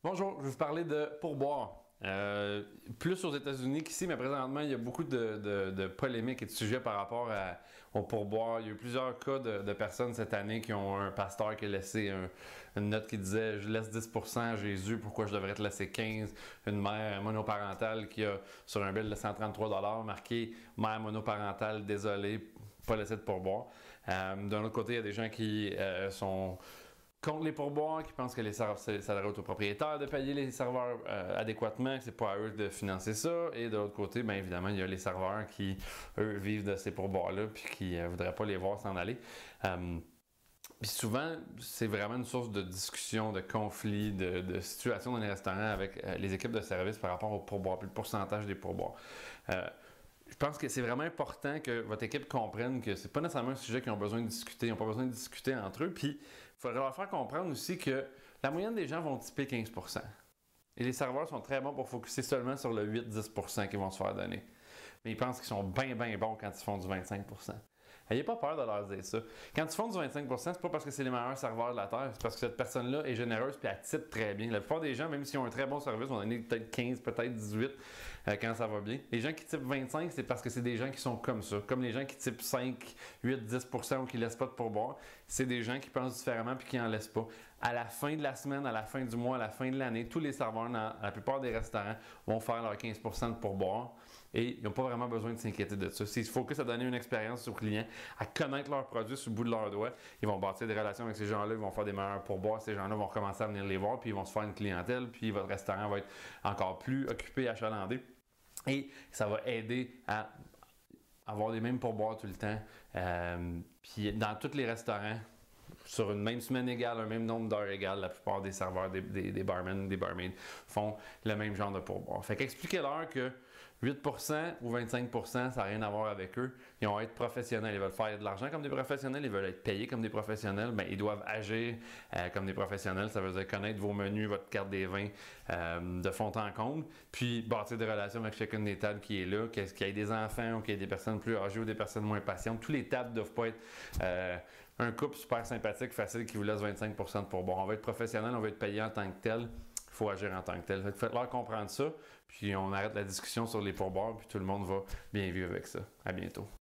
Bonjour, je vais vous parler de pourboire. Plus aux États-Unis qu'ici, mais présentement, il y a beaucoup de polémiques et de sujets par rapport au pourboire. Il y a eu plusieurs cas de personnes cette année qui ont un pasteur qui a laissé une note qui disait « Je laisse 10% à Jésus, pourquoi je devrais te laisser 15 ?» Une mère monoparentale qui a, sur un bill de 133 marqué « Mère monoparentale, désolé, pas laissé de pourboire ». D'un autre côté, il y a des gens qui sont contre les pourboires, qui pensent que les serveurs, ça devrait aux propriétaires de payer les serveurs adéquatement, que c'est pas à eux de financer ça. Et de l'autre côté, bien évidemment, il y a les serveurs qui, eux, vivent de ces pourboires-là, puis qui ne voudraient pas les voir s'en aller. Puis souvent, c'est vraiment une source de discussion, de conflit, de situation dans les restaurants avec les équipes de service par rapport aux pourboires, puis le pourcentage des pourboires. Je pense que c'est vraiment important que votre équipe comprenne que c'est pas nécessairement un sujet qu'ils ont besoin de discuter. Ils n'ont pas besoin de discuter entre eux. Puis, il faudrait leur faire comprendre aussi que la moyenne des gens vont tiper 15%. Et les serveurs sont très bons pour focuser seulement sur le 8-10% qu'ils vont se faire donner. Mais ils pensent qu'ils sont bien bons quand ils font du 25%. N'ayez pas peur de leur dire ça. Quand ils font du 25%, c'est pas parce que c'est les meilleurs serveurs de la Terre, c'est parce que cette personne-là est généreuse et elle titre très bien. La plupart des gens, même s'ils ont un très bon service, vont donner peut-être 15, peut-être 18 quand ça va bien. Les gens qui typent 25, c'est parce que c'est des gens qui sont comme ça. Comme les gens qui typent 5, 8, 10% ou qui laissent pas de pourboire, c'est des gens qui pensent différemment puis qui en laissent pas. À la fin de la semaine, à la fin du mois, à la fin de l'année, tous les serveurs dans la plupart des restaurants vont faire leur 15% de pourboire et ils n'ont pas vraiment besoin de s'inquiéter de ça. S'ils se focusent à donner une expérience aux clients, à connaître leurs produits sur le bout de leurs doigts, ils vont bâtir des relations avec ces gens-là, ils vont faire des meilleurs pourboires, ces gens-là vont recommencer à venir les voir, puis ils vont se faire une clientèle, puis votre restaurant va être encore plus occupé, achalandé. Et ça va aider à avoir les mêmes pourboires tout le temps. Puis dans tous les restaurants, sur une même semaine égale, un même nombre d'heures égales, la plupart des serveurs, des barmen, des barmaids font le même genre de pourboire. Fait qu'expliquez-leur que 8% ou 25%, ça n'a rien à voir avec eux. Ils vont être professionnels. Ils veulent faire de l'argent comme des professionnels. Ils veulent être payés comme des professionnels. Bien, ils doivent agir comme des professionnels. Ça veut dire connaître vos menus, votre carte des vins de fond en comble. Puis bâtir des relations avec chacune des tables qui est là. Qu'il y ait des enfants ou qu'il y ait des personnes plus âgées ou des personnes moins patientes. Tous les tables ne doivent pas être un couple super sympathique, facile, qui vous laisse 25% de pourboire. On va être professionnel, on va être payé en tant que tel. Il faut agir en tant que tel. Faites-leur comprendre ça, puis on arrête la discussion sur les pourboires, puis tout le monde va bien vivre avec ça. À bientôt.